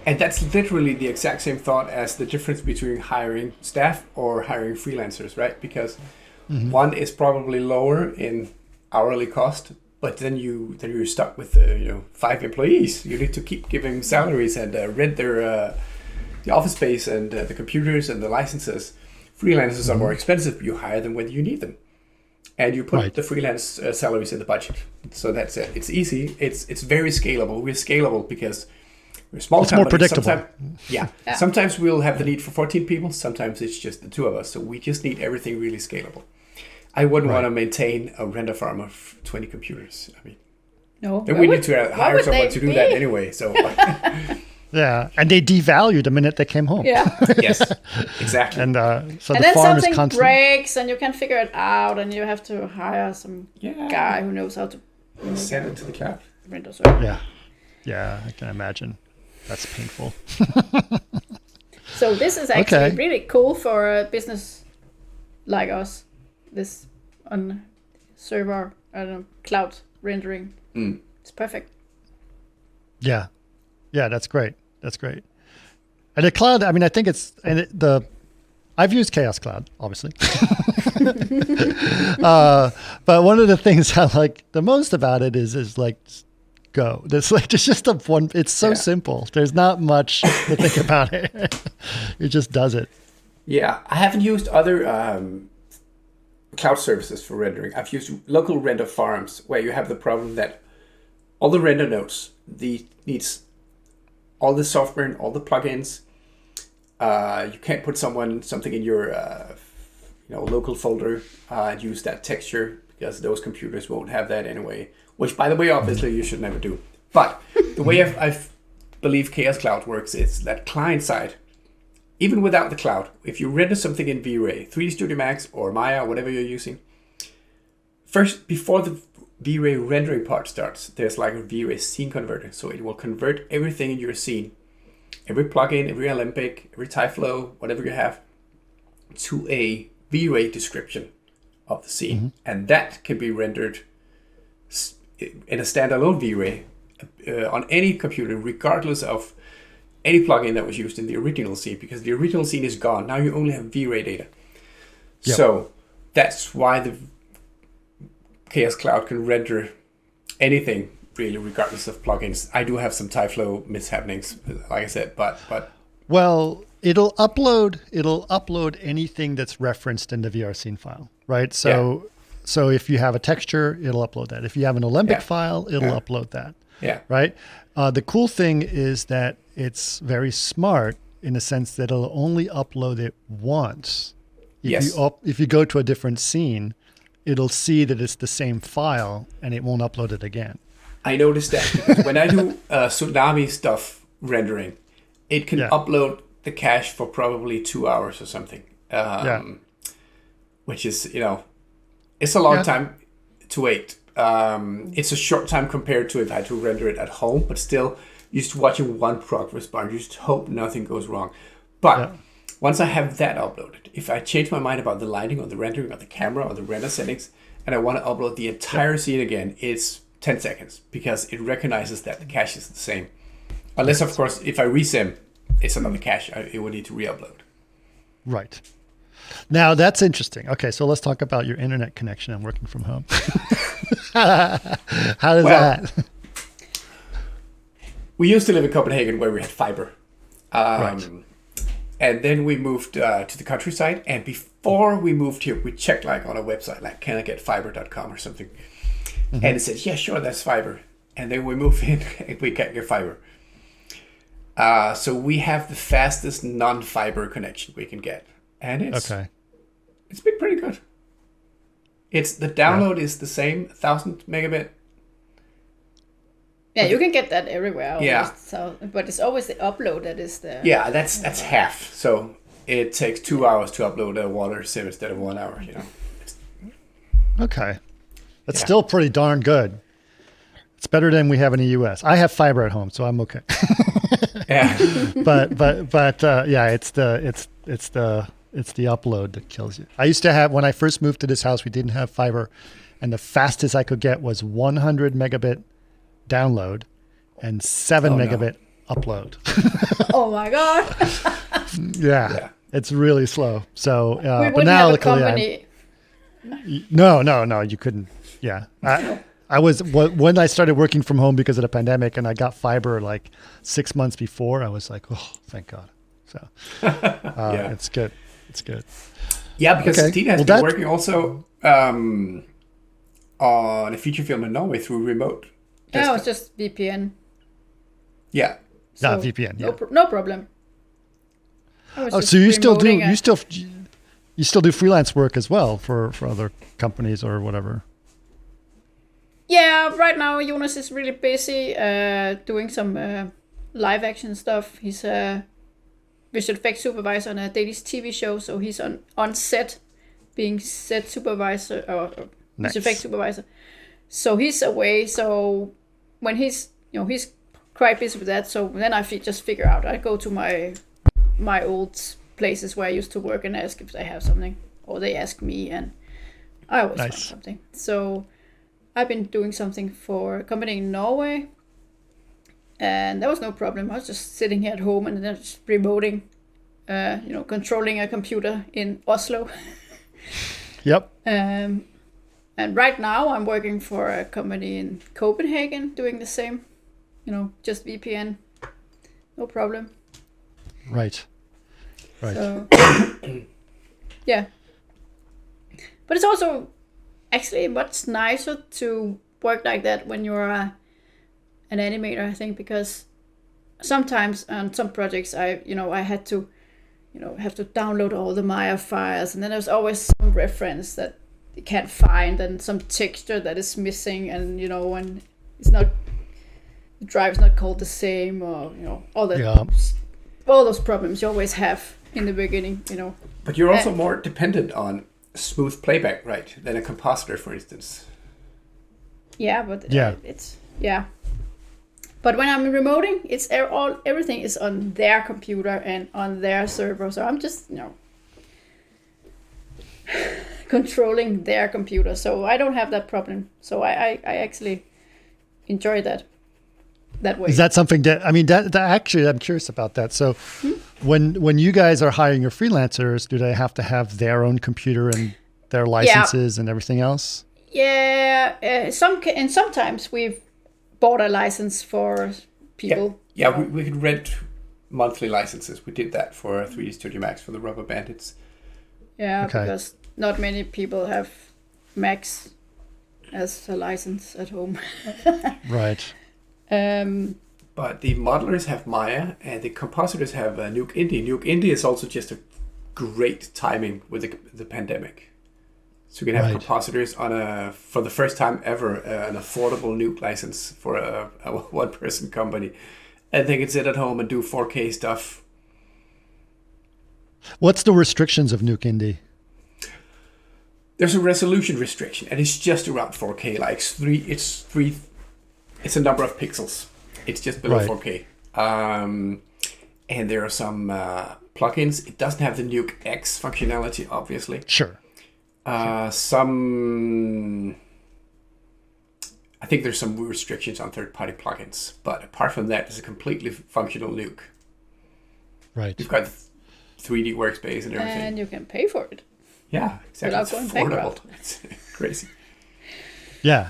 And that's literally the exact same thought as the difference between hiring staff or hiring freelancers, right? Because one is probably lower in hourly cost, but then you're stuck with 5 employees. You need to keep giving salaries and rent their the office space and the computers and the licenses. Freelancers are more expensive. You hire them when you need them, and you put the freelance salaries in the budget. So that's it. It's easy. It's very scalable. We're scalable because we're a small company. More predictable. Sometimes we'll have the need for 14 people. Sometimes it's just the 2 of us. So we just need everything really scalable. I wouldn't want to maintain a render farm of 20 computers. I mean, no. Then we need to hire someone to do that anyway. So. Yeah, and they devalued the minute they came home. Yeah. Yes, exactly. And so and the then farm is something constant. breaks, and you can't figure it out, and you have to hire some guy who knows how to send it to the cloud. Render. Yeah, I can imagine. That's painful. So this is actually really cool for a business like us. This on server, cloud rendering. It's perfect. Yeah, that's great. And the cloud, I mean, I think I've used Chaos Cloud, obviously. But one of the things I like the most about it is like Go. There's just it's so simple. There's not much to think about it. It just does it. Yeah, I haven't used other cloud services for rendering. I've used local render farms where you have the problem that all the render nodes needs all the software and all the plugins. You can't put something in your local folder and use that texture because those computers won't have that anyway. Which, by the way, obviously you should never do. But the way I believe Chaos Cloud works is that client side, even without the cloud, if you render something in V-Ray, 3D Studio Max or Maya, whatever you're using, first, before the V-Ray rendering part starts, there's like a V-Ray scene converter. So it will convert everything in your scene, every plugin, every Olympic, every Tyflow, whatever you have, to a V-Ray description of the scene. And that can be rendered in a standalone V-Ray on any computer, regardless of any plugin that was used in the original scene, because the original scene is gone. Now you only have V-Ray data. Yep. So that's why the Chaos Cloud can render anything really, regardless of plugins. I do have some Tyflow mishappenings, like I said, but well, it'll upload anything that's referenced in the VR scene file, right? So so if you have a texture, it'll upload that. If you have an Olympic file, it'll upload that. Yeah. Right. The cool thing is that it's very smart in the sense that it'll only upload it once. If you go to a different scene, it'll see that it's the same file and it won't upload it again. I noticed that because when I do tsunami stuff rendering, it can upload the cache for probably 2 hours or something. Which is, it's a long time to wait. It's a short time compared to if I had to render it at home, but still, you're just watching one progress bar. You just hope nothing goes wrong. But once I have that uploaded, if I change my mind about the lighting or the rendering or the camera or the render settings, and I want to upload the entire scene again, it's 10 seconds because it recognizes that the cache is the same. Unless, of course, if I resim, it's another cache. It will need to re-upload. Right. Now, that's interesting. Okay, so let's talk about your internet connection and working from home. How does that? We used to live in Copenhagen where we had fiber. Right. And then we moved to the countryside. And before we moved here, we checked like on a website, like can I get fiber.com or something. And it said, yeah, sure, that's fiber. And then we move in and we can't get fiber. So we have the fastest non-fiber connection we can get. And it's been pretty good. It's the download is the same, 1,000 megabit. Yeah, you can get that everywhere. Almost, yeah. So, but it's always the upload that is the. Yeah, that's half. So it takes 2 hours to upload a water sim instead of 1 hour. Okay, that's still pretty darn good. It's better than we have in the U.S. I have fiber at home, so I'm okay. Yeah, but it's the upload that kills you. I used to have, when I first moved to this house, we didn't have fiber, and the fastest I could get was 100 megabit download and 7 megabit upload. Oh my god! yeah, it's really slow. So, we but wouldn't now have a company. No, you couldn't. Yeah, I was when I started working from home because of the pandemic, and I got fiber like 6 months before. I was like, oh, thank God. So, it's good. It's good. Yeah, because Stine has been working also on a feature film in Norway through remote. No, it's just VPN. Yeah. So VPN. Yeah. No problem. So you still do freelance work as well for other companies or whatever. Yeah, right now Jonas is really busy doing some live action stuff. He's a visual effects supervisor on a Danish TV show, so he's on set, being set supervisor or visual effects supervisor. So he's away. So when he's quite busy with that. So then I just figure out. I go to my old places where I used to work and ask if they have something, or they ask me, and I always find something. So I've been doing something for a company in Norway, and that was no problem. I was just sitting here at home and then just remoting, controlling a computer in Oslo. Yep. And right now I'm working for a company in Copenhagen doing the same, just VPN, no problem. Right. So, yeah. But it's also actually much nicer to work like that when you're an animator, I think, because sometimes on some projects I had to, have to download all the Maya files, and then there's always some reference that you can't find and some texture that is missing, and when it's not, the drive is not called the same, or all those problems you always have in the beginning, But you're also more dependent on smooth playback, right, than a compositor, for instance. Yeah, but Yeah. it's But when I'm remoting, everything is on their computer and on their server, so I'm just controlling their computer, so I don't have that problem. So I actually enjoy that way. Is that something that that actually I'm curious about that. So when you guys are hiring your freelancers, do they have to have their own computer and their licenses and everything else? Yeah, sometimes we've bought a license for people. Yeah, we could rent monthly licenses. We did that for 3D Studio Max for the Rubber Bandits. Yeah, Okay. because not many people have Max as a license at home. Right. But the modelers have Maya, and the compositors have Nuke Indie. Nuke Indie is also just a great timing with the pandemic. So you can have compositors on for the first time ever, an affordable Nuke license for a one-person company. And they can sit at home and do 4K stuff. What's the restrictions of Nuke Indie? There's a resolution restriction, and it's just around 4K. Like it's a number of pixels. It's just below 4K. And there are some plugins. It doesn't have the Nuke X functionality, obviously. Sure. I think there's some restrictions on third-party plugins, but apart from that, it's a completely functional Nuke. Right. You've got 3D workspace and everything. And you can pay for it. Yeah, exactly. Without It's going affordable. bankrupt. It's crazy. Yeah.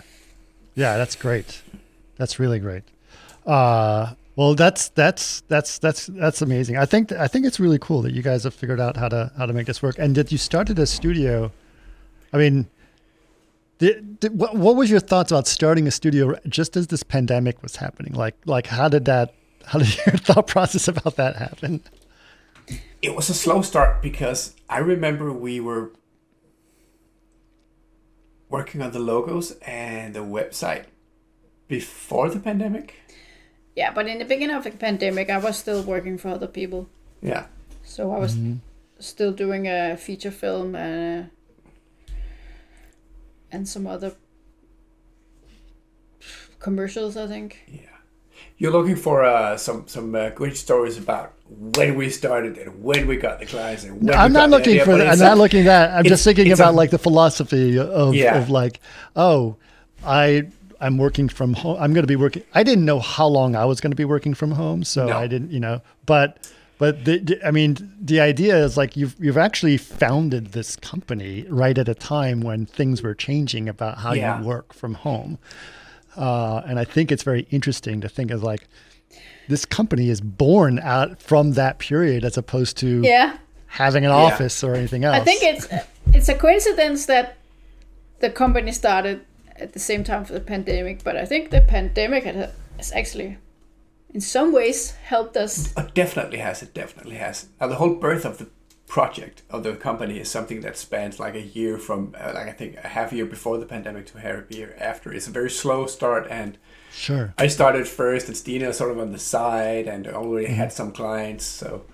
Yeah, that's great. That's really great. Well, that's amazing. I think it's really cool that you guys have figured out how to make this work, and that you started a studio. I mean, what was your thoughts about starting a studio just as this pandemic was happening? Like how did your thought process about that happen? It was a slow start because I remember we were working on the logos and the website before the pandemic. Yeah, but in the beginning of the pandemic, I was still working for other people. Yeah. So I was still doing a feature film and some other commercials, I think. Yeah. You're looking for some great stories about when we started and when we got the clients and when I'm not looking for that. I'm not looking at that. I'm just thinking about like the philosophy of like, I'm working from home. I'm going to be working. I didn't know how long I was going to be working from home, so I didn't, but the idea is like you've actually founded this company right at a time when things were changing about how you work from home. And I think it's very interesting to think of like this company is born out from that period as opposed to having an office or anything else. I think it's a coincidence that the company started at the same time for the pandemic, but I think the pandemic has actually in some ways helped us. It definitely has. Now the whole birth of the project of the company is something that spans like a year from I think a half year before the pandemic to half a year after. It's a very slow start, and sure, I started first and Stine sort of on the side and already had some clients. So,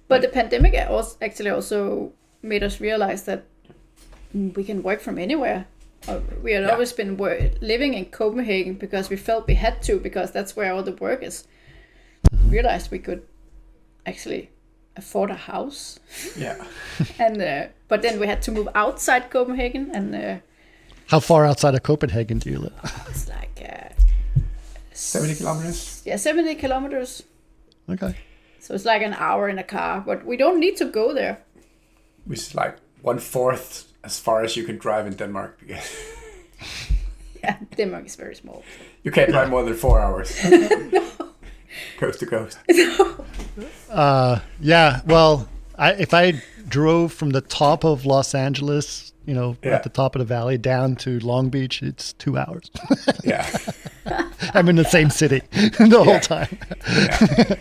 but the pandemic also made us realize that we can work from anywhere. We had always been living in Copenhagen because we felt we had to, because that's where all the work is. Realized we could actually afford a house. Yeah. And but then we had to move outside Copenhagen, and how far outside of Copenhagen do you live? It's like 70 kilometers. Yeah, 70 kilometers. Okay. So it's like an hour in a car, but we don't need to go there. Which is like 1/4 as far as you can drive in Denmark. Yeah, Denmark is very small. You can't drive more than 4 hours. Coast to coast. Yeah. Well, if I drove from the top of Los Angeles, at the top of the valley down to Long Beach, it's 2 hours. Yeah. I'm in the same city the whole time. Yeah.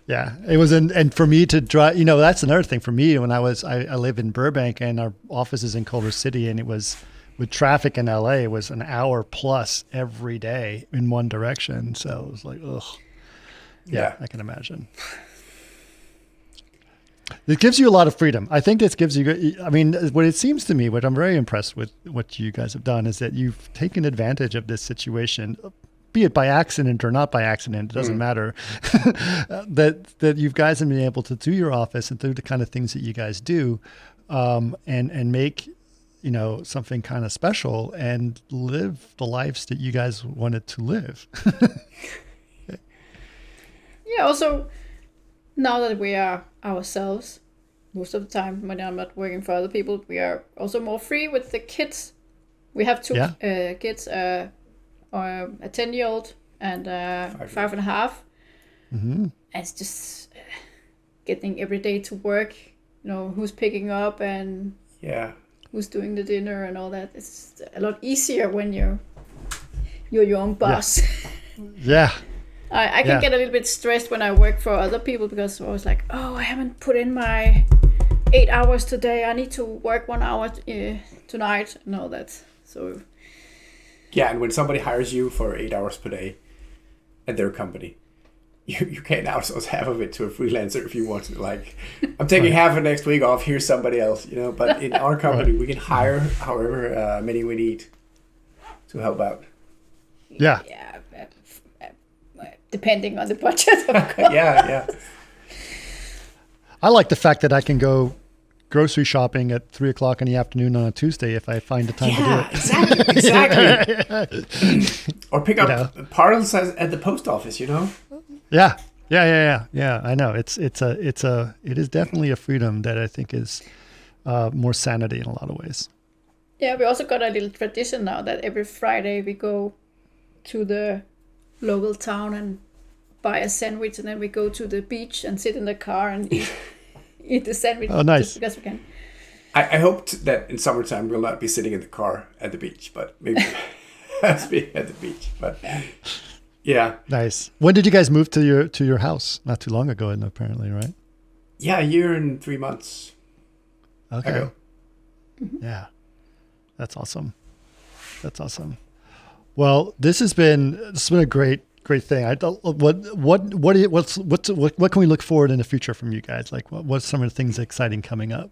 Yeah, it was, and for me to drive, that's another thing for me. When I live in Burbank and our office is in Culver City, and it was with traffic in LA, it was an hour plus every day in one direction. So it was like, ugh. Yeah, I can imagine. It gives you a lot of freedom. I think this gives you, I mean, what it seems to me, what I'm very impressed with what you guys have done is that you've taken advantage of this situation, be it by accident or not by accident, it doesn't matter, that you guys have been able to do your office and do the kind of things that you guys do, and make, you know, something kind of special and live the lives that you guys wanted to live. Yeah, also, now that we are ourselves, most of the time when I'm not working for other people, we are also more free with the kids. We have two kids, a 10-year-old and 5.5. And it's just getting every day to work, you know, who's picking up and who's doing the dinner and all that. It's a lot easier when you're your own boss. Yeah. I can get a little bit stressed when I work for other people because I was like, oh, I haven't put in my 8 hours today. I need to work 1 hour tonight and all that. So yeah, and when somebody hires you for 8 hours per day at their company, you can't outsource half of it to a freelancer if you want to. Like, I'm taking half of next week off. Here's somebody else, you know. But in our company, we can hire however many we need to help out. Yeah. Depending on the budget, of course. Yeah. I like the fact that I can go grocery shopping at 3:00 in the afternoon on a Tuesday if I find the time to do it. Exactly. Or pick up parcels at the post office, you know? Yeah. I know. It is definitely a freedom that I think is more sanity in a lot of ways. Yeah, we also got a little tradition now that every Friday we go to the local town and buy a sandwich, and then we go to the beach and sit in the car and eat the sandwich. Oh, nice. Just because we can. I hoped that in summertime we'll not be sitting in the car at the beach, but maybe has to be at the beach. But yeah. Nice. When did you guys move to your house? Not too long ago, apparently, right? Yeah, a year and 3 months. Okay. Ago. Yeah. That's awesome. Well, this has been a great thing. What can we look forward in the future from you guys? Like, what's some of the things exciting coming up?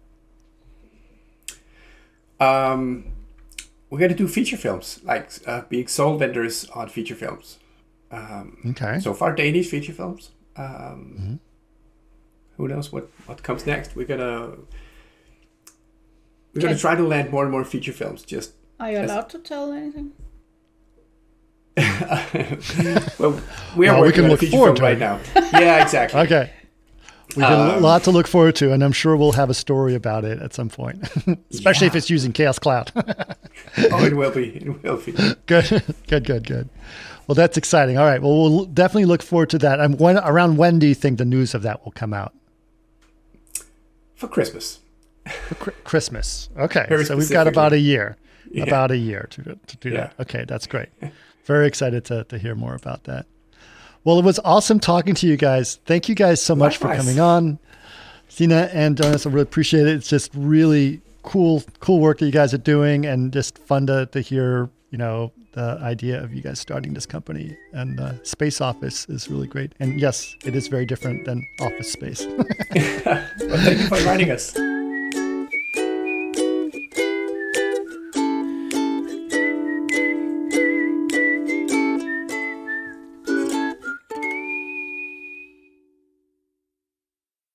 We're gonna do feature films, like being sole vendors on feature films. Okay. So far, Danish feature films. Who knows what comes next? We're gonna try to land more and more feature films. Are you allowed to tell anything? Well, we are working on a feature film right now. Yeah, exactly. Okay. We got a lot to look forward to, and I'm sure we'll have a story about it at some point, especially if it's using Chaos Cloud. Oh, it will be. Good. Well, that's exciting. All right. Well, we'll definitely look forward to that. And around when do you think the news of that will come out? For Christmas. For Christmas. Okay. Very so we've got about a year. Yeah. About a year to do Yeah. that. Okay, that's great. Very excited to hear more about that. Well, it was awesome talking to you guys. Thank you guys so much for coming on. Stine and Jonas, I really appreciate it. It's just really cool work that you guys are doing, and just fun to hear, you know, the idea of you guys starting this company. And Space Office is really great. And yes, it is very different than Office Space. Well, thank you for inviting us.